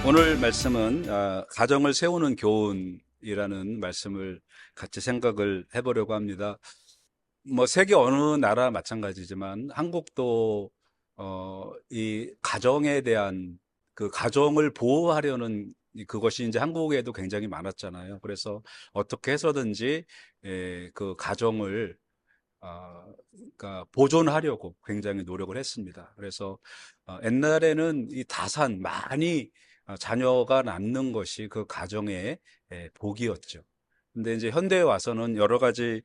오늘 말씀은 가정을 세우는 교훈이라는 말씀을 같이 생각을 해보려고 합니다. 뭐 세계 어느 나라 마찬가지지만 한국도 이 가정에 대한 그 가정을 보호하려는 그것이 이제 한국에도 굉장히 많았잖아요. 그래서 어떻게 해서든지 그 가정을 그러니까 보존하려고 굉장히 노력을 했습니다. 그래서 옛날에는 이 다산 많이 자녀가 낳는 것이 그 가정의 복이었죠. 근데 이제 현대에 와서는 여러 가지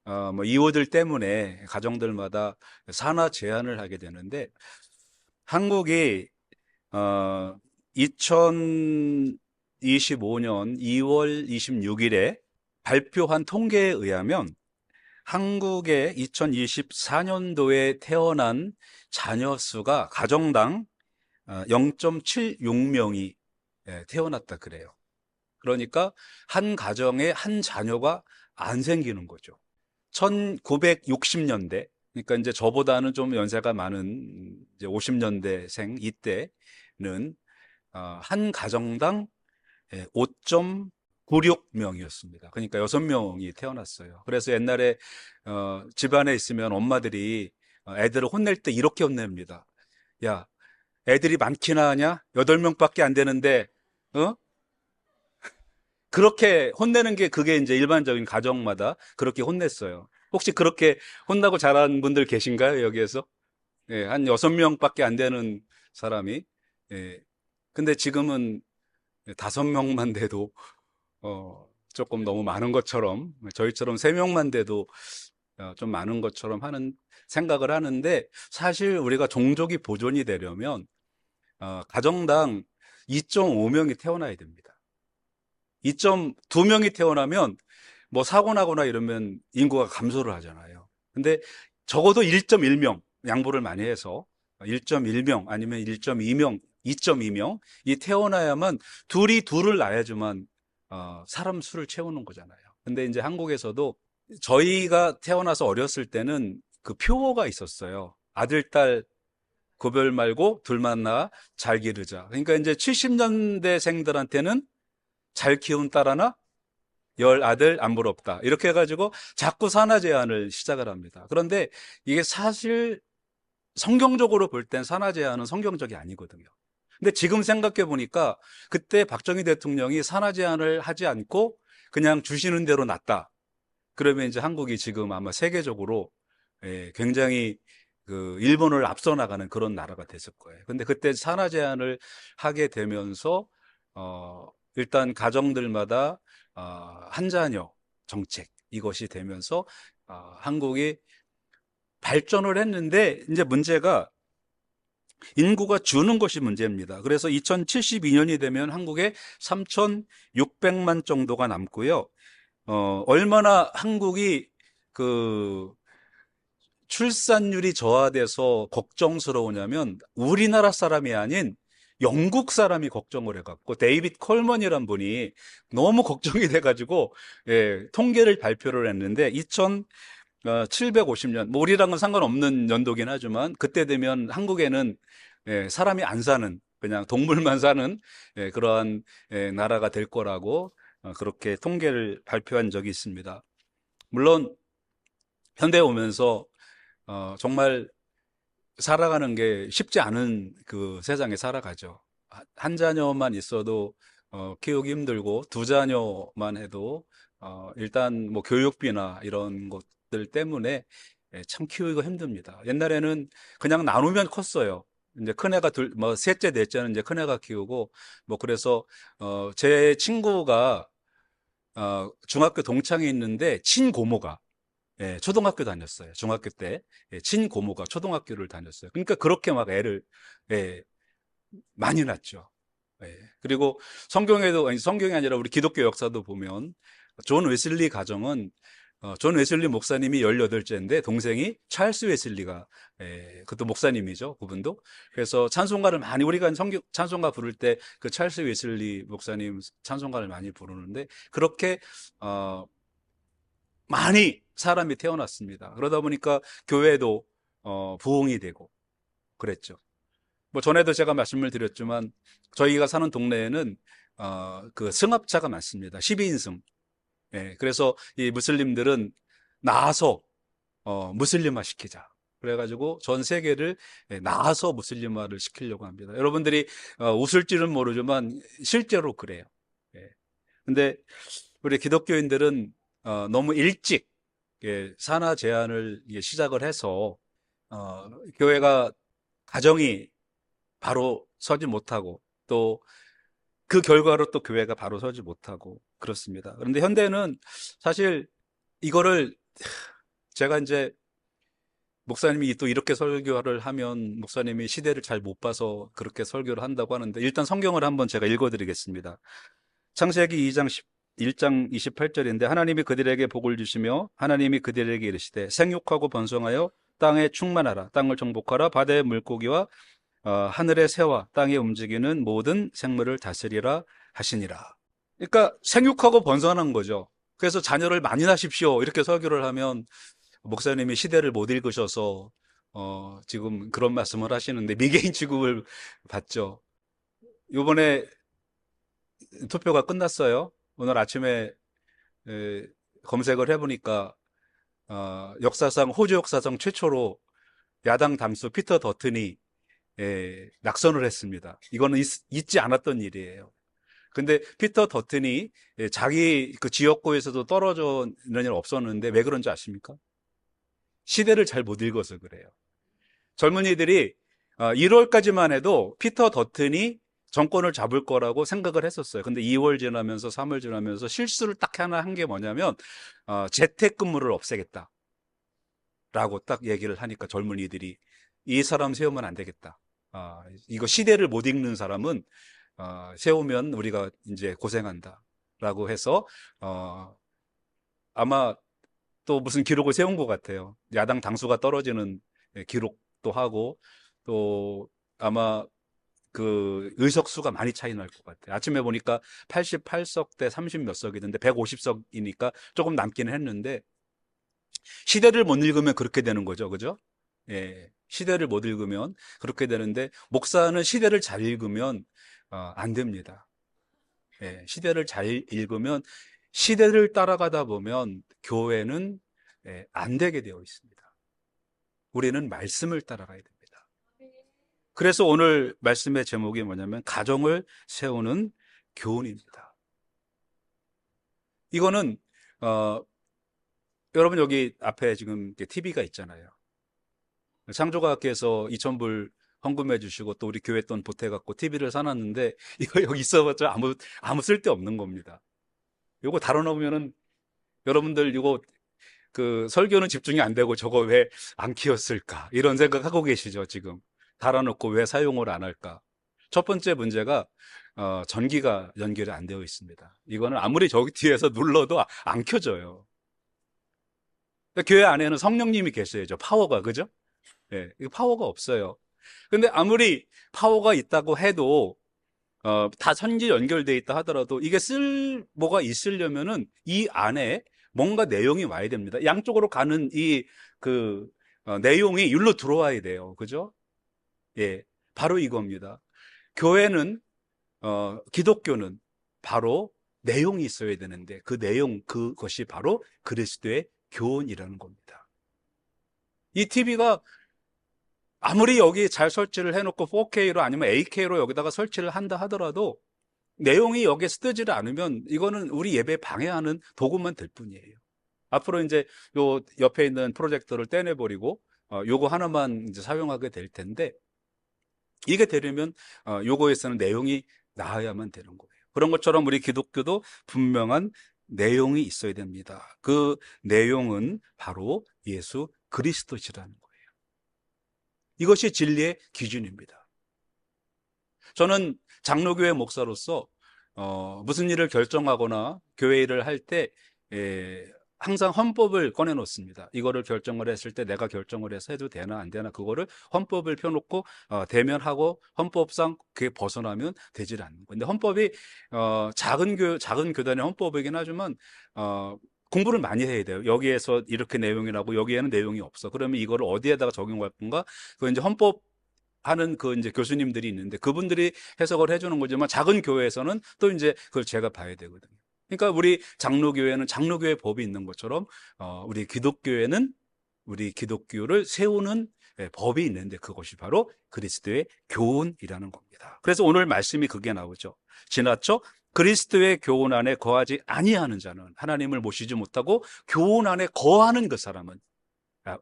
뭐 이유들 때문에 가정들마다 산하 제한을 하게 되는데 한국이 2025년 2월 26일에 발표한 통계에 의하면 한국의 2024년도에 태어난 자녀 수가 가정당 0.76명이 태어났다 그래요. 그러니까 한 가정에 한 자녀가 안 생기는 거죠. 1960년대, 그러니까 이제 저보다는 좀 연세가 많은 이제 50년대생 이때는 한 가정당 5.96명이었습니다. 그러니까 6명이 태어났어요. 그래서 옛날에 집안에 있으면 엄마들이 애들을 혼낼 때 이렇게 혼냅니다. 야, 애들이 많기나 하냐? 8명밖에 안 되는데, 어? 그렇게 혼내는 게 그게 이제 일반적인 가정마다 그렇게 혼냈어요. 혹시 그렇게 혼나고 자란 분들 계신가요, 여기에서? 예, 한 6명밖에 안 되는 사람이. 예. 근데 지금은 5명만 돼도 조금 너무 많은 것처럼, 저희처럼 3명만 돼도 좀 많은 것처럼 하는 생각을 하는데, 사실 우리가 종족이 보존이 되려면, 가정당 2.5명이 태어나야 됩니다. 2.2명이 태어나면, 뭐 사고 나거나 이러면 인구가 감소를 하잖아요. 근데 적어도 1.1명, 양보를 많이 해서 1.1명 아니면 1.2명, 2.2명 이 태어나야만 둘이 둘을 낳아야지만 사람 수를 채우는 거잖아요. 근데 이제 한국에서도 저희가 태어나서 어렸을 때는 그 표어가 있었어요. 아들, 딸 구별 말고 둘만 낳아 잘 기르자. 그러니까 이제 70년대생들한테는 잘 키운 딸 하나, 열 아들 안 부럽다. 이렇게 해가지고 자꾸 산하 제한을 시작을 합니다. 그런데 이게 사실 성경적으로 볼 땐 산하 제한은 성경적이 아니거든요. 근데 지금 생각해 보니까 그때 박정희 대통령이 산하 제한을 하지 않고 그냥 주시는 대로 놨다. 그러면 이제 한국이 지금 아마 세계적으로 굉장히 그 일본을 앞서 나가는 그런 나라가 됐을 거예요. 근데 그때 산하 제한을 하게 되면서 일단 가정들마다 한 자녀 정책 이것이 되면서 한국이 발전을 했는데 이제 문제가 인구가 주는 것이 문제입니다. 그래서 2072년이 되면 한국에 3,600만 정도가 남고요. 얼마나 한국이 그 출산율이 저하돼서 걱정스러우냐면 우리나라 사람이 아닌 영국 사람이 걱정을 해갖고 데이빗 콜먼이란 분이 너무 걱정이 돼가지고 통계를 발표를 했는데 2,750년 뭐 우리랑은 상관없는 연도긴 하지만 그때 되면 한국에는 사람이 안 사는 그냥 동물만 사는 그러한 나라가 될 거라고 그렇게 통계를 발표한 적이 있습니다. 물론 현대에 오면서 정말 살아가는 게 쉽지 않은 그 세상에 살아가죠. 한 자녀만 있어도 키우기 힘들고 두 자녀만 해도 일단 뭐 교육비나 이런 것들 때문에 참 키우기가 힘듭니다. 옛날에는 그냥 나누면 컸어요. 이제 큰애가 뭐 셋째, 넷째는 이제 큰애가 키우고 뭐 그래서 제 친구가 중학교 동창이 있는데 친고모가 초등학교 다녔어요. 중학교 때 친고모가 초등학교를 다녔어요. 그러니까 그렇게 막 애를 예, 많이 낳죠. 그리고 성경에도 아니 성경이 아니라 우리 기독교 역사도 보면 존 웨슬리 가정은 존 웨슬리 목사님이 18째인데 동생이 찰스 웨슬리가 그것도 목사님이죠. 그분도. 그래서 찬송가를 많이 우리가 성경 찬송가 부를 때 그 찰스 웨슬리 목사님 찬송가를 많이 부르는데 그렇게 많이 사람이 태어났습니다. 그러다 보니까 교회도 부흥이 되고 그랬죠. 뭐 전에도 제가 말씀을 드렸지만 저희가 사는 동네에는 그 승합차가 많습니다. 12인승. 예, 그래서 이 무슬림들은 나와서 무슬림화 시키자. 그래가지고 전 세계를 나와서 무슬림화를 시키려고 합니다. 여러분들이 웃을지는 모르지만 실제로 그래요. 예. 근데 우리 기독교인들은 너무 일찍 산하 제한을 시작을 해서 교회가 가정이 바로 서지 못하고 또 그 결과로 또 교회가 바로 서지 못하고 그렇습니다. 그런데 현대는 사실 이거를 제가 이제 목사님이 또 이렇게 설교를 하면 목사님이 시대를 잘 못 봐서 그렇게 설교를 한다고 하는데 일단 성경을 한번 제가 읽어드리겠습니다. 창세기 2장 1장 28절인데 하나님이 그들에게 복을 주시며 하나님이 그들에게 이르시되 생육하고 번성하여 땅에 충만하라 땅을 정복하라 바다의 물고기와 하늘의 새와 땅에 움직이는 모든 생물을 다스리라 하시니라. 그러니까 생육하고 번성하는 거죠. 그래서 자녀를 많이 낳으십시오 이렇게 설교를 하면 목사님이 시대를 못 읽으셔서 지금 그런 말씀을 하시는데 미개인 취급을 받죠. 이번에 투표가 끝났어요. 오늘 아침에 검색을 해보니까 역사상 호주 역사상 최초로 야당 당수 피터 더튼이 낙선을 했습니다. 이거는 있지 않았던 일이에요. 근데 피터 더튼이 자기 그 지역구에서도 떨어지는 일 없었는데 왜 그런지 아십니까? 시대를 잘 못 읽어서 그래요. 젊은이들이 1월까지만 해도 피터 더튼이 정권을 잡을 거라고 생각을 했었어요. 근데 2월 지나면서 3월 지나면서 실수를 딱 하나 한 게 뭐냐면 재택근무를 없애겠다 라고 딱 얘기를 하니까 젊은이들이 이 사람 세우면 안 되겠다. 이거 시대를 못 읽는 사람은 세우면 우리가 이제 고생한다 라고 해서 아마 또 무슨 기록을 세운 것 같아요. 야당 당수가 떨어지는 기록도 하고 또 아마 그 의석수가 많이 차이 날 것 같아요. 아침에 보니까 88석 대 30 몇 석이던데 150석이니까 조금 남기는 했는데 시대를 못 읽으면 그렇게 되는 거죠. 그죠? 예. 시대를 못 읽으면 그렇게 되는데 목사는 시대를 잘 읽으면 안 됩니다. 예. 시대를 잘 읽으면 시대를 따라가다 보면 교회는 안 되게 되어 있습니다. 우리는 말씀을 따라가야 됩니다. 그래서 오늘 말씀의 제목이 뭐냐면 가정을 세우는 교훈입니다. 이거는 여러분 여기 앞에 지금 TV가 있잖아요. 창조과학회에서 2,000불 헌금해 주시고 또 우리 교회 돈 보태갖고 TV를 사놨는데 이거 여기 있어봤자 아무 쓸데 없는 겁니다. 이거 달아놓으면은 여러분들 이거 그 설교는 집중이 안 되고 저거 왜 안 키웠을까 이런 생각하고 계시죠 지금. 달아놓고 왜 사용을 안 할까? 첫 번째 문제가 전기가 연결이 안 되어 있습니다. 이거는 아무리 저기 뒤에서 눌러도 안 켜져요. 교회 안에는 성령님이 계셔야죠. 파워가, 그죠? 예, 이 파워가 없어요. 근데 아무리 파워가 있다고 해도 다 선지 연결돼 있다 하더라도 이게 쓸모가 있으려면은 이 안에 뭔가 내용이 와야 됩니다. 양쪽으로 가는 그 내용이 율로 들어와야 돼요. 그죠? 예, 바로 이겁니다. 교회는 기독교는 바로 내용이 있어야 되는데 그 내용 그것이 바로 그리스도의 교훈이라는 겁니다. 이 TV가 아무리 여기 잘 설치를 해놓고 4K로 아니면 8K로 여기다가 설치를 한다 하더라도 내용이 여기에 쓰지를 않으면 이거는 우리 예배 방해하는 도구만 될 뿐이에요. 앞으로 이제 요 옆에 있는 프로젝터를 떼내버리고 요거 하나만 이제 사용하게 될 텐데 이게 되려면 요거에서는 내용이 나와야만 되는 거예요. 그런 것처럼 우리 기독교도 분명한 내용이 있어야 됩니다. 그 내용은 바로 예수 그리스도시라는 거예요. 이것이 진리의 기준입니다. 저는 장로교회 목사로서 무슨 일을 결정하거나 교회 일을 할 때 항상 헌법을 꺼내 놓습니다. 이거를 결정을 했을 때 내가 결정을 해서 해도 되나 안 되나 그거를 헌법을 펴놓고 대면하고 헌법상 그게 벗어나면 되질 않는 거예요. 근데 헌법이 작은 교단의 헌법이긴 하지만 공부를 많이 해야 돼요. 여기에서 이렇게 내용이 나고 여기에는 내용이 없어. 그러면 이거를 어디에다가 적용할 건가? 그 이제 헌법 하는 그 이제 교수님들이 있는데 그분들이 해석을 해주는 거지만 작은 교회에서는 또 이제 그걸 제가 봐야 되거든요. 그러니까 우리 장로교회는 장로교회 법이 있는 것처럼 우리 기독교회는 우리 기독교를 세우는 법이 있는데 그것이 바로 그리스도의 교훈이라는 겁니다. 그래서 오늘 말씀이 그게 나오죠. 지나쳐 그리스도의 교훈 안에 거하지 아니하는 자는 하나님을 모시지 못하고 교훈 안에 거하는 그 사람은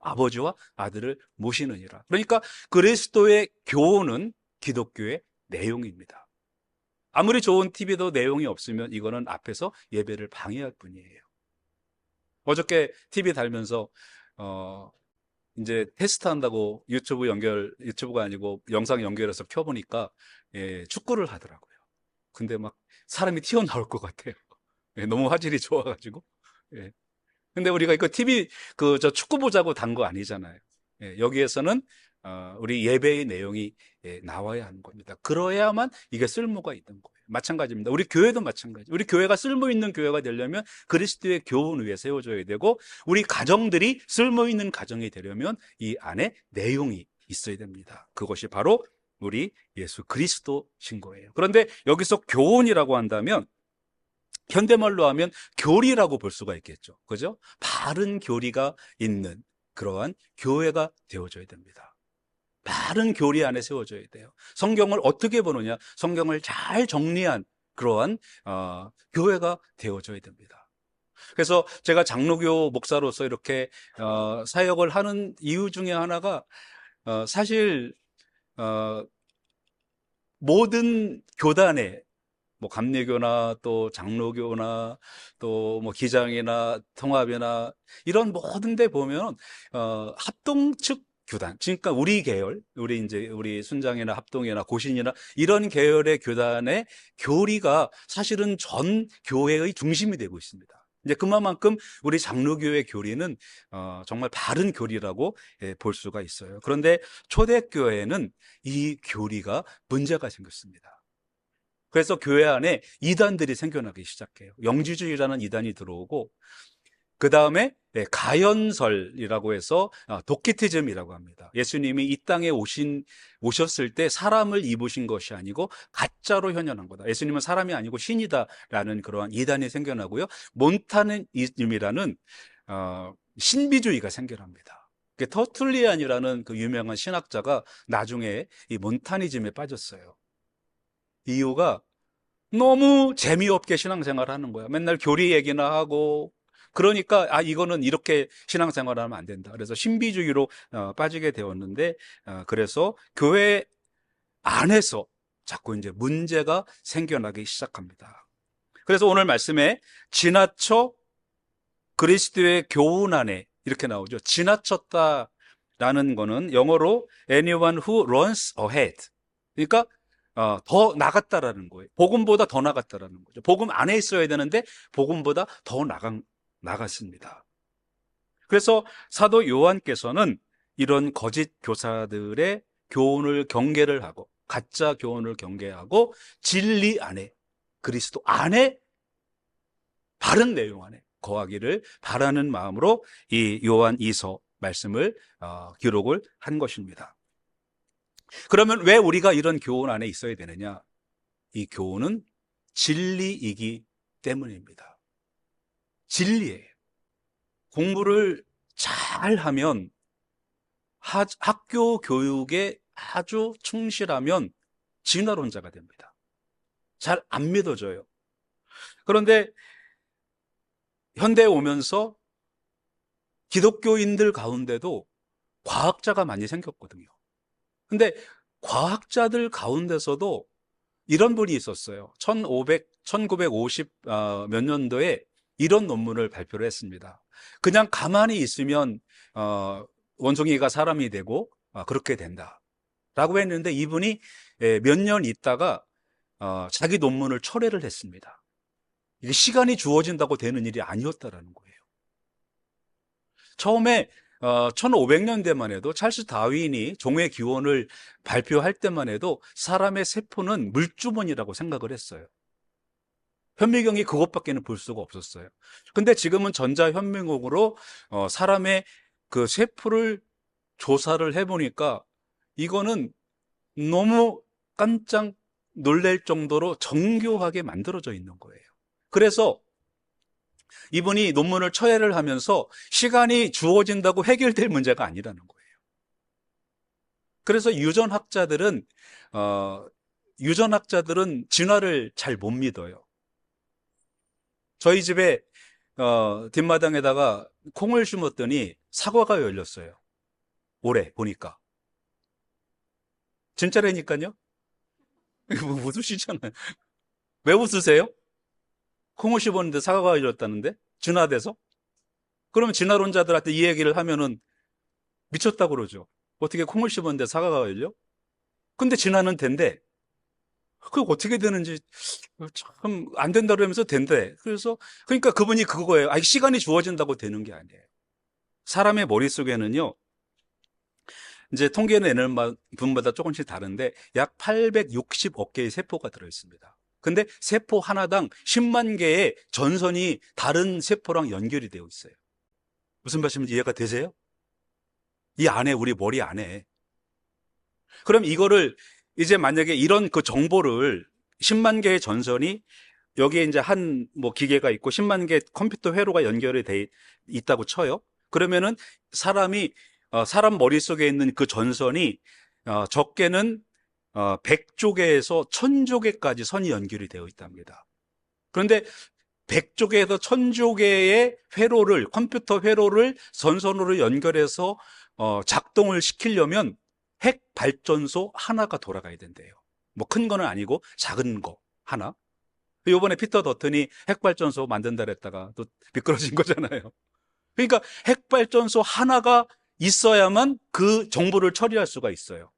아버지와 아들을 모시느니라. 그러니까 그리스도의 교훈은 기독교의 내용입니다. 아무리 좋은 TV도 내용이 없으면 이거는 앞에서 예배를 방해할 뿐이에요. 어저께 TV 달면서 이제 테스트 한다고 유튜브가 아니고 영상 연결해서 켜보니까 축구를 하더라고요. 근데 막 사람이 튀어나올 것 같아요. 너무 화질이 좋아가지고. 예. 근데 우리가 이거 TV 저 축구 보자고 단 거 아니잖아요. 여기에서는 우리 예배의 내용이 나와야 하는 겁니다. 그러야만 이게 쓸모가 있는 거예요. 마찬가지입니다. 우리 교회도 마찬가지. 우리 교회가 쓸모 있는 교회가 되려면 그리스도의 교훈 위에 세워져야 되고 우리 가정들이 쓸모 있는 가정이 되려면 이 안에 내용이 있어야 됩니다. 그것이 바로 우리 예수 그리스도신 거예요. 그런데 여기서 교훈이라고 한다면 현대말로 하면 교리라고 볼 수가 있겠죠. 그죠? 바른 교리가 있는 그러한 교회가 되어져야 됩니다. 바른 교리 안에 세워져야 돼요. 성경을 어떻게 보느냐? 성경을 잘 정리한 그러한 교회가 되어져야 됩니다. 그래서 제가 장로교 목사로서 이렇게 사역을 하는 이유 중에 하나가 사실 모든 교단에 뭐 감리교나 또 장로교나 또 뭐 기장이나 통합이나 이런 모든 데 보면 합동측 교단, 그러니까 우리 계열, 우리 순장이나 합동이나 고신이나 이런 계열의 교단의 교리가 사실은 전 교회의 중심이 되고 있습니다. 이제 그만큼 우리 장로교의 교리는 정말 바른 교리라고 볼 수가 있어요. 그런데 초대교회는 이 교리가 문제가 생겼습니다. 그래서 교회 안에 이단들이 생겨나기 시작해요. 영지주의라는 이단이 들어오고 그 다음에 가연설이라고 해서 도키티즘이라고 합니다. 예수님이 이 땅에 오셨을 때 사람을 입으신 것이 아니고 가짜로 현현한 거다. 예수님은 사람이 아니고 신이다라는 그러한 이단이 생겨나고요. 몬타니즘이라는 신비주의가 생겨납니다. 터툴리안이라는 그 유명한 신학자가 나중에 이 몬타니즘에 빠졌어요. 이유가 너무 재미없게 신앙생활을 하는 거야. 맨날 교리 얘기나 하고 그러니까 이거는 이렇게 신앙생활을 하면 안 된다. 그래서 신비주의로 빠지게 되었는데 그래서 교회 안에서 자꾸 이제 문제가 생겨나기 시작합니다. 그래서 오늘 말씀에 지나쳐 그리스도의 교훈 안에 이렇게 나오죠. 지나쳤다라는 거는 영어로 anyone who runs ahead. 그러니까 더 나갔다라는 거예요. 복음보다 더 나갔다라는 거죠. 복음 안에 있어야 되는데 복음보다 더 나갔습니다. 그래서 사도 요한께서는 이런 거짓 교사들의 교훈을 경계를 하고 가짜 교훈을 경계하고 진리 안에 그리스도 안에 바른 내용 안에 거하기를 바라는 마음으로 이 요한 2서 말씀을 기록을 한 것입니다. 그러면 왜 우리가 이런 교훈 안에 있어야 되느냐? 이 교훈은 진리이기 때문입니다. 진리예요. 공부를 잘 하면 학교 교육에 아주 충실하면 진화론자가 됩니다. 잘 안 믿어져요. 그런데 현대에 오면서 기독교인들 가운데도 과학자가 많이 생겼거든요. 근데 과학자들 가운데서도 이런 분이 있었어요. 1950 몇 년도에 이런 논문을 발표를 했습니다. 그냥 가만히 있으면 원숭이가 사람이 되고 그렇게 된다 라고 했는데 이분이 몇 년 있다가 자기 논문을 철회를 했습니다. 이게 시간이 주어진다고 되는 일이 아니었다라는 거예요. 처음에 1500년대만 해도 찰스 다윈이 종의 기원을 발표할 때만 해도 사람의 세포는 물주머니라고 생각을 했어요. 현미경이 그것밖에는 볼 수가 없었어요. 근데 지금은 전자현미경으로 사람의 그 세포를 조사를 해보니까 이거는 너무 깜짝 놀랄 정도로 정교하게 만들어져 있는 거예요. 그래서 이분이 논문을 처리를 하면서 시간이 주어진다고 해결될 문제가 아니라는 거예요. 그래서 어, 유전학자들은 진화를 잘 못 믿어요. 저희 집에 뒷마당에다가 콩을 심었더니 사과가 열렸어요. 올해 보니까. 진짜라니까요? 이거 웃으시잖아요. 왜 웃으세요? 콩을 심었는데 사과가 열렸다는데? 진화돼서? 그러면 진화론자들한테 이 얘기를 하면은 미쳤다고 그러죠. 어떻게 콩을 심었는데 사과가 열려? 근데 진화는 된대. 그게 어떻게 되는지 참 안 된다 그러면서 된대. 그래서 그러니까 그분이 그거예요. 아, 시간이 주어진다고 되는 게 아니에요. 사람의 머릿속에는요. 이제 통계는 내는 분마다 조금씩 다른데 약 860억 개의 세포가 들어 있습니다. 근데 세포 하나당 10만 개의 전선이 다른 세포랑 연결이 되어 있어요. 무슨 말씀인지 이해가 되세요? 이 안에 우리 머리 안에. 그럼 이거를 이제 만약에 이런 그 정보를 10만 개의 전선이 여기에 이제 한 뭐 기계가 있고 10만 개 컴퓨터 회로가 연결이 돼 있다고 쳐요. 그러면은 사람 머릿속에 있는 그 전선이 적게는 100조개에서 1000조개까지 선이 연결이 되어 있답니다. 그런데 100조개에서 1000조개의 회로를 컴퓨터 회로를 전선으로 연결해서 작동을 시키려면 핵 발전소 하나가 돌아가야 된대요. 뭐 큰 거는 아니고 작은 거 하나. 요번에 피터 더튼이 핵발전소 만든다 그랬다가 또 미끄러진 거잖아요. 그러니까 핵발전소 하나가 있어야만 그 정보를 처리할 수가 있어요.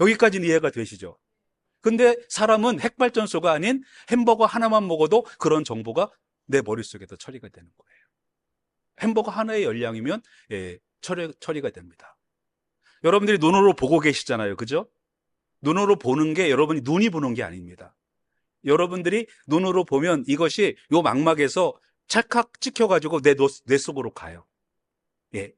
여기까지는 이해가 되시죠? 근데 사람은 핵발전소가 아닌 햄버거 하나만 먹어도 그런 정보가 내 머릿속에도 처리가 되는 거예요. 햄버거 하나의 열량이면 처리가 됩니다. 여러분들이 눈으로 보고 계시잖아요. 그죠? 눈으로 보는 게 여러분이 눈이 보는 게 아닙니다. 여러분들이 눈으로 보면 이것이 요 망막에서 찰칵 찍혀가지고 뇌 속으로 가요. 예.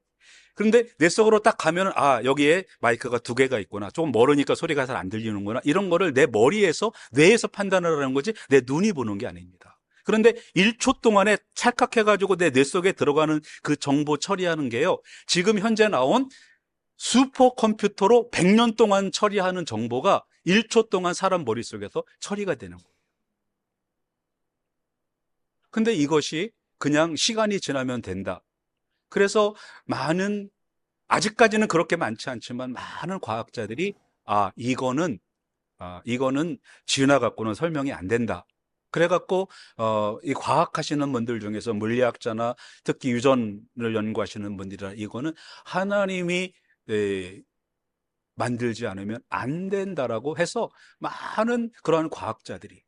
그런데 뇌 속으로 딱 가면은, 아, 여기에 마이크가 두 개가 있구나. 조금 멀으니까 소리가 잘 안 들리는구나. 이런 거를 내 머리에서, 뇌에서 판단을 하는 거지, 내 눈이 보는 게 아닙니다. 그런데 1초 동안에 찰칵해가지고 내 뇌 속에 들어가는 그 정보 처리하는 게요. 지금 현재 나온 슈퍼컴퓨터로 100년 동안 처리하는 정보가 1초 동안 사람 머릿속에서 처리가 되는 거예요. 근데 이것이 그냥 시간이 지나면 된다. 그래서 아직까지는 그렇게 많지 않지만 많은 과학자들이, 이거는 진화 갖고는 설명이 안 된다. 그래갖고, 이 과학하시는 분들 중에서 물리학자나 특히 유전을 연구하시는 분들이라 이거는 하나님이 만들지 않으면 안 된다라고 해서 많은 그러한 과학자들이,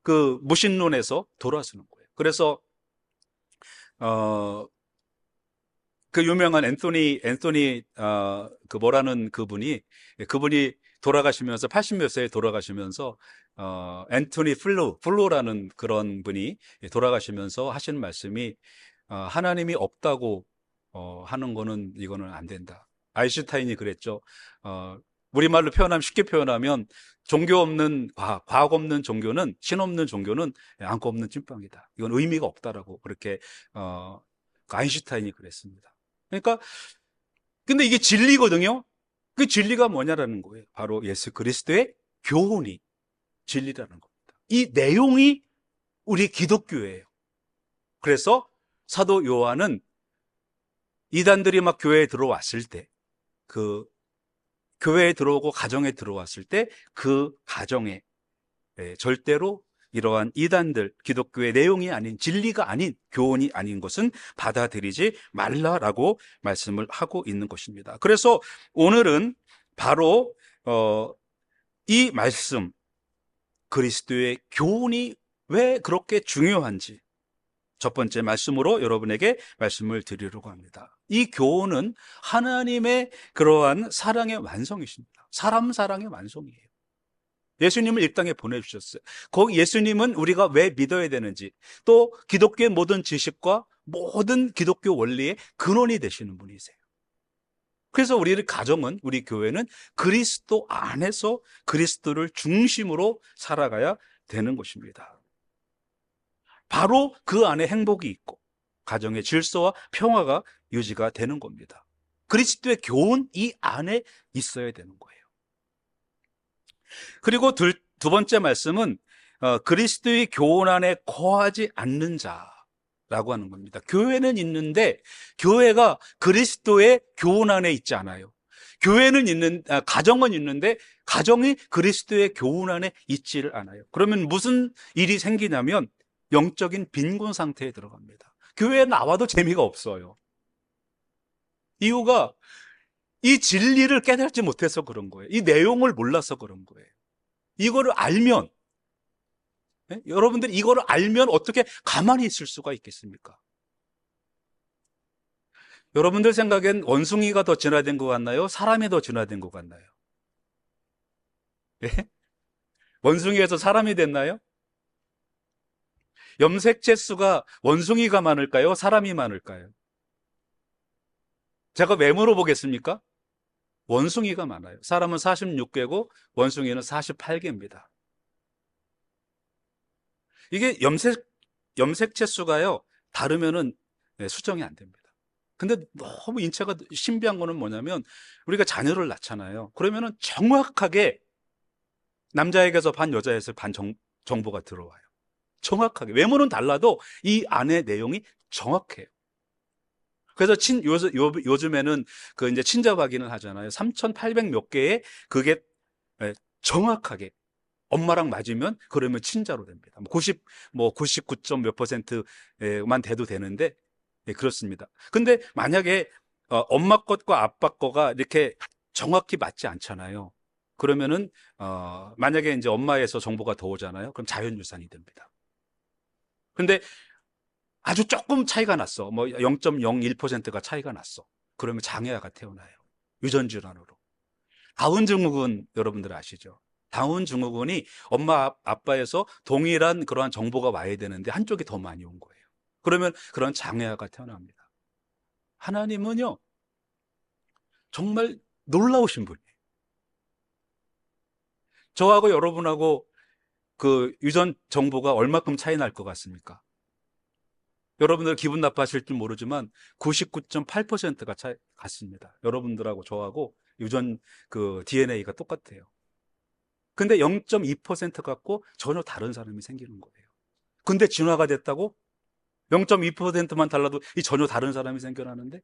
그 무신론에서 돌아서는 거예요. 그래서, 어, 그 유명한 그 뭐라는 그분이 돌아가시면서 80몇 세에 돌아가시면서 앤토니 플로라는 그런 분이 돌아가시면서 하신 말씀이 하나님이 없다고 하는 거는 이거는 안 된다. 아인슈타인이 그랬죠. 우리말로 쉽게 표현하면 종교 없는 과학 없는 종교는 신 없는 종교는 안고 없는 찐빵이다. 이건 의미가 없다라고 그렇게 아인슈타인이 그랬습니다. 그러니까 근데 이게 진리거든요. 그 진리가 뭐냐라는 거예요. 바로 예수 그리스도의 교훈이 진리라는 겁니다. 이 내용이 우리 기독교예요. 그래서 사도 요한은 이단들이 막 교회에 들어왔을 때, 그 교회에 들어오고 가정에 들어왔을 때 그 가정에 절대로 이러한 이단들, 기독교의 내용이 아닌 진리가 아닌 교훈이 아닌 것은 받아들이지 말라라고 말씀을 하고 있는 것입니다. 그래서 오늘은 바로 이 말씀, 그리스도의 교훈이 왜 그렇게 중요한지 첫 번째 말씀으로 여러분에게 말씀을 드리려고 합니다. 이 교훈은 하나님의 그러한 사랑의 완성이십니다. 사람 사랑의 완성이에요. 예수님을 이 땅에 보내주셨어요. 거기 예수님은 우리가 왜 믿어야 되는지, 또 기독교의 모든 지식과 모든 기독교 원리의 근원이 되시는 분이세요. 그래서 우리 가정은, 우리 교회는 그리스도 안에서 그리스도를 중심으로 살아가야 되는 것입니다. 바로 그 안에 행복이 있고 가정의 질서와 평화가 유지가 되는 겁니다. 그리스도의 교훈 이 안에 있어야 되는 거예요. 그리고 두 번째 말씀은 그리스도의 교훈 안에 거하지 않는 자라고 하는 겁니다. 교회는 있는데 교회가 그리스도의 교훈 안에 있지 않아요. 가정은 있는데 가정이 그리스도의 교훈 안에 있지를 않아요. 그러면 무슨 일이 생기냐면 영적인 빈곤 상태에 들어갑니다. 교회에 나와도 재미가 없어요. 이유가 이 진리를 깨닫지 못해서 그런 거예요. 이 내용을 몰라서 그런 거예요. 이거를 알면, 여러분들이 이거를 알면 어떻게 가만히 있을 수가 있겠습니까? 여러분들 생각엔 원숭이가 더 진화된 것 같나요? 사람이 더 진화된 것 같나요? 예? 원숭이에서 사람이 됐나요? 염색체 수가 원숭이가 많을까요? 사람이 많을까요? 제가 왜 물어보겠습니까? 원숭이가 많아요. 사람은 46개고 원숭이는 48개입니다. 이게 염색체 수가요, 다르면은 수정이 안 됩니다. 근데 너무 인체가 신비한 거는 뭐냐면 우리가 자녀를 낳잖아요. 그러면은 정확하게 남자에게서 반, 여자에서 반 정보가 들어와요. 정확하게. 외모는 달라도 이 안에 내용이 정확해요. 그래서 요즘에는 그 이제 친자 확인을 하잖아요. 3,800 몇 개의 그게 정확하게 엄마랑 맞으면 그러면 친자로 됩니다. 99. 몇 %만 돼도 되는데 그렇습니다. 근데 만약에 엄마 것과 아빠 거가 이렇게 정확히 맞지 않잖아요. 그러면은 만약에 이제 엄마에서 정보가 더 오잖아요. 그럼 자연유산이 됩니다. 근데 아주 조금 차이가 났어. 뭐 0.01%가 차이가 났어. 그러면 장애아가 태어나요. 유전 질환으로. 다운 증후군 여러분들 아시죠? 다운 증후군이 엄마 아빠에서 동일한 그러한 정보가 와야 되는데 한쪽이 더 많이 온 거예요. 그러면 그런 장애아가 태어납니다. 하나님은요, 정말 놀라우신 분이에요. 저하고 여러분하고 그 유전 정보가 얼마큼 차이 날 것 같습니까? 여러분들 기분 나빠하실 줄 모르지만 99.8%가 차이 같습니다. 여러분들하고 저하고 유전 그 DNA가 똑같아요. 근데 0.2% 갖고 전혀 다른 사람이 생기는 거예요. 근데 진화가 됐다고 0.2%만 달라도 이 전혀 다른 사람이 생겨나는데,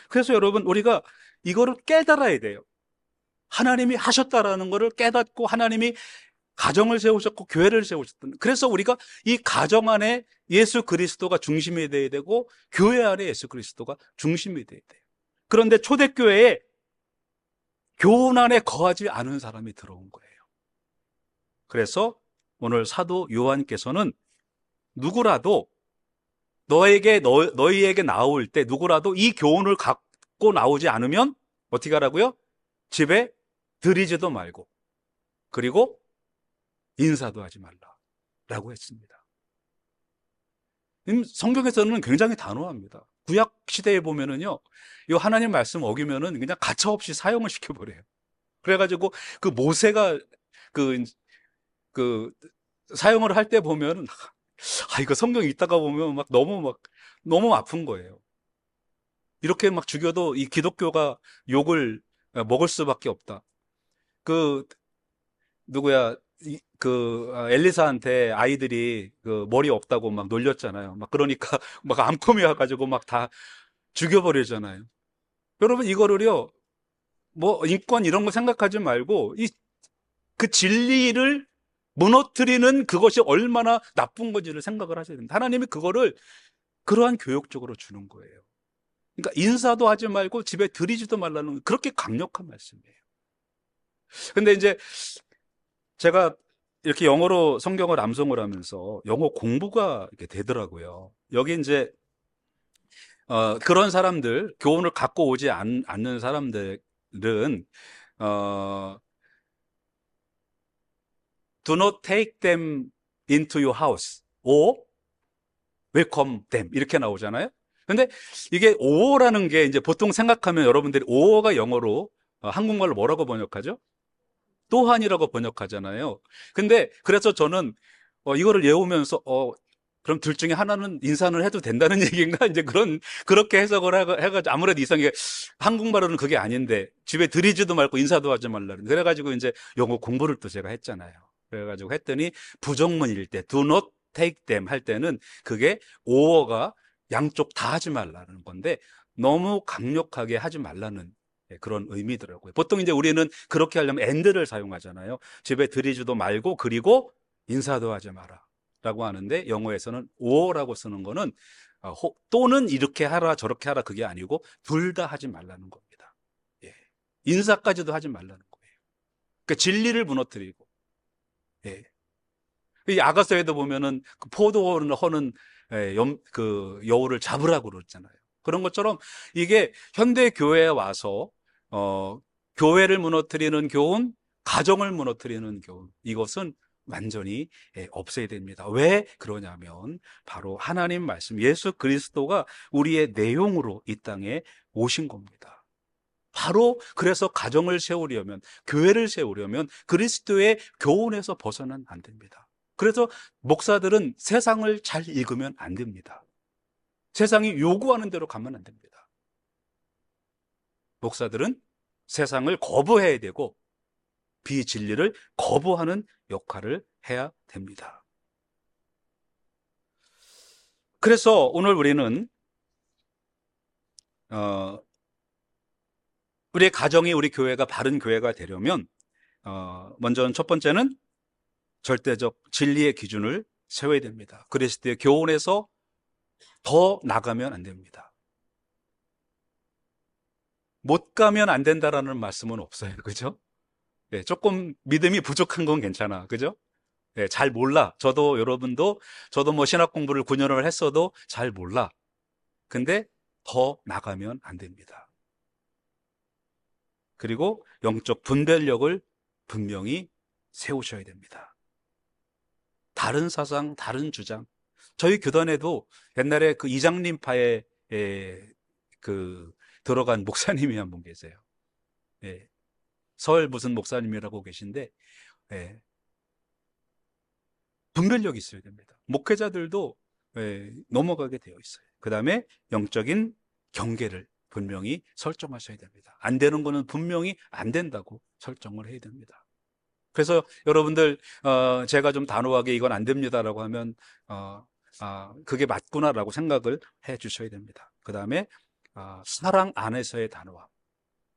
그래서 여러분 우리가 이거를 깨달아야 돼요. 하나님이 하셨다라는 것을 깨닫고 하나님이 가정을 세우셨고 교회를 세우셨던, 그래서 우리가 이 가정 안에 예수 그리스도가 중심이 돼야 되고 교회 안에 예수 그리스도가 중심이 돼야 돼요. 그런데 초대교회에 교훈 안에 거하지 않은 사람이 들어온 거예요. 그래서 오늘 사도 요한께서는 누구라도 너희에게 나올 때 누구라도 이 교훈을 갖고 나오지 않으면 어떻게 하라고요? 집에 들이지도 말고 그리고 인사도 하지 말라라고 했습니다. 성경에서는 굉장히 단호합니다. 구약 시대에 보면은요, 이 하나님 말씀 어기면은 그냥 가차없이 사형을 시켜버려요. 그래가지고 그 모세가 그, 그 사형을 할 때 보면 이거 성경 읽다가 보면 너무 아픈 거예요. 이렇게 막 죽여도 이 기독교가 욕을 먹을 수밖에 없다. 그 누구야, 엘리사한테 아이들이 그 머리 없다고 막 놀렸잖아요. 막 그러니까 막 암컴이 와가지고 막 다 죽여버리잖아요. 여러분 이거를요, 뭐 인권 이런 거 생각하지 말고 그 진리를 무너뜨리는 그것이 얼마나 나쁜 건지를 생각을 하셔야 됩니다. 하나님이 그거를 그러한 교육적으로 주는 거예요. 그러니까 인사도 하지 말고 집에 들이지도 말라는 그렇게 강력한 말씀이에요. 근데 이제 제가 이렇게 영어로 성경을 암송을 하면서 영어 공부가 이렇게 되더라고요. 여기 이제 그런 사람들, 교훈을 갖고 오지 않는 사람들은 어, do not take them into your house or welcome them 이렇게 나오잖아요. 근데 이게 5어라는 게 이제 보통 생각하면 여러분들이 5어가 영어로 한국말로 뭐라고 번역하죠? 또한이라고 번역하잖아요. 근데 그래서 저는 이거를 외우면서 그럼 둘 중에 하나는 인사는 해도 된다는 얘기인가? 이제 그렇게 해석을 해가지고 아무래도 이상하게 한국말로는 그게 아닌데 집에 들이지도 말고 인사도 하지 말라는. 그래가지고 이제 영어 공부를 또 제가 했잖아요. 그래가지고 했더니 부정문일 때 do not take them 할 때는 그게 5어가 양쪽 다 하지 말라는 건데 너무 강력하게 하지 말라는 그런 의미더라고요. 보통 이제 우리는 그렇게 하려면 and를 사용하잖아요. 집에 들이지도 말고 그리고 인사도 하지 마라 라고 하는데 영어에서는 or라고 쓰는 거는 또는 이렇게 하라 저렇게 하라 그게 아니고 둘 다 하지 말라는 겁니다. 예. 인사까지도 하지 말라는 거예요. 그러니까 진리를 무너뜨리고, 예. 이 아가서에도 보면은 그 포도원을 허는 그 여우를 잡으라고 그러잖아요. 그런 것처럼 이게 현대 교회에 와서 교회를 무너뜨리는 교훈, 가정을 무너뜨리는 교훈, 이것은 완전히 없애야 됩니다. 왜 그러냐면 바로 하나님 말씀, 예수 그리스도가 우리의 내용으로 이 땅에 오신 겁니다. 바로 그래서 가정을 세우려면, 교회를 세우려면 그리스도의 교훈에서 벗어나면 안 됩니다. 그래서 목사들은 세상을 잘 읽으면 안 됩니다. 세상이 요구하는 대로 가면 안 됩니다. 목사들은 세상을 거부해야 되고 비진리를 거부하는 역할을 해야 됩니다. 그래서 오늘 우리는 우리의 가정이 우리 교회가 바른 교회가 되려면 먼저는 첫 번째는 절대적 진리의 기준을 세워야 됩니다. 그리스도의 교훈에서 더 나가면 안 됩니다. 못 가면 안 된다라는 말씀은 없어요. 그죠? 네, 조금 믿음이 부족한 건 괜찮아. 그죠? 네, 잘 몰라. 저도 뭐 신학 공부를 9년을 했어도 잘 몰라. 근데 더 나가면 안 됩니다. 그리고 영적 분별력을 분명히 세우셔야 됩니다. 다른 사상, 다른 주장. 저희 교단에도 옛날에 그 이장님파에 들어간 목사님이 한 분 계세요. 예. 서울 무슨 목사님이라고 계신데, 예. 분별력이 있어야 됩니다. 목회자들도 넘어가게 되어 있어요. 그 다음에 영적인 경계를 분명히 설정하셔야 됩니다. 안 되는 거는 분명히 안 된다고 설정을 해야 됩니다. 그래서 여러분들 제가 좀 단호하게 이건 안 됩니다라고 하면 그게 맞구나라고 생각을 해 주셔야 됩니다. 그 다음에 사랑 안에서의 단호함.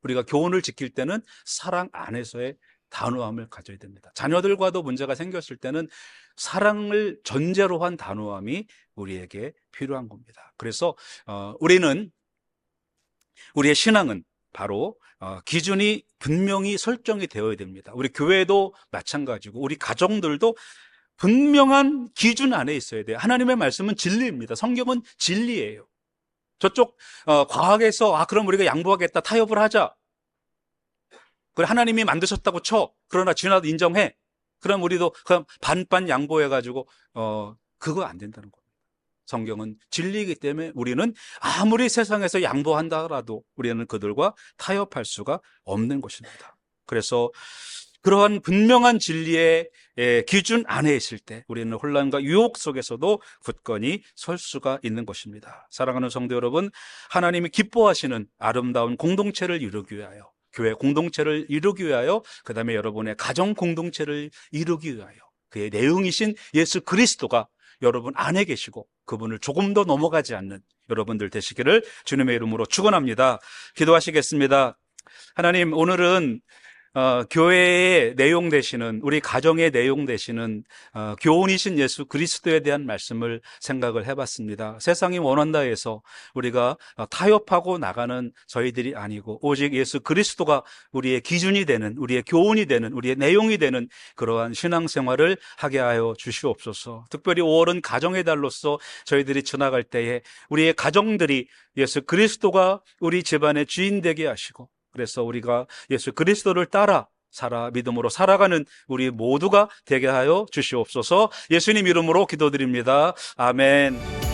우리가 교훈을 지킬 때는 사랑 안에서의 단호함을 가져야 됩니다. 자녀들과도 문제가 생겼을 때는 사랑을 전제로 한 단호함이 우리에게 필요한 겁니다. 그래서 우리의 신앙은 바로 기준이 분명히 설정이 되어야 됩니다. 우리 교회도 마찬가지고 우리 가정들도 분명한 기준 안에 있어야 돼요. 하나님의 말씀은 진리입니다. 성경은 진리예요. 저쪽 과학에서 그럼 우리가 양보하겠다, 타협을 하자. 그래, 하나님이 만드셨다고 쳐. 그러나 진화도 인정해. 그럼 우리도 그럼 반반 양보해가지고 그거 안 된다는 겁니다. 성경은 진리이기 때문에 우리는 아무리 세상에서 양보한다라도 우리는 그들과 타협할 수가 없는 것입니다. 그래서 그러한 분명한 진리의 기준 안에 있을 때 우리는 혼란과 유혹 속에서도 굳건히 설 수가 있는 것입니다. 사랑하는 성도 여러분, 하나님이 기뻐하시는 아름다운 공동체를 이루기 위하여, 교회 공동체를 이루기 위하여, 그 다음에 여러분의 가정 공동체를 이루기 위하여 그의 내용이신 예수 그리스도가 여러분 안에 계시고 그분을 조금 더 넘어가지 않는 여러분들 되시기를 주님의 이름으로 축원합니다. 기도하시겠습니다. 하나님, 오늘은 교회의 내용 되시는, 우리 가정의 내용 되시는 교훈이신 예수 그리스도에 대한 말씀을 생각을 해봤습니다. 세상이 원한다 해서 우리가 타협하고 나가는 저희들이 아니고 오직 예수 그리스도가 우리의 기준이 되는, 우리의 교훈이 되는, 우리의 내용이 되는 그러한 신앙생활을 하게 하여 주시옵소서. 특별히 5월은 가정의 달로서 저희들이 지나갈 때에 우리의 가정들이 예수 그리스도가 우리 집안의 주인 되게 하시고, 그래서 우리가 예수 그리스도를 따라 믿음으로 살아가는 우리 모두가 되게 하여 주시옵소서. 예수님 이름으로 기도드립니다. 아멘.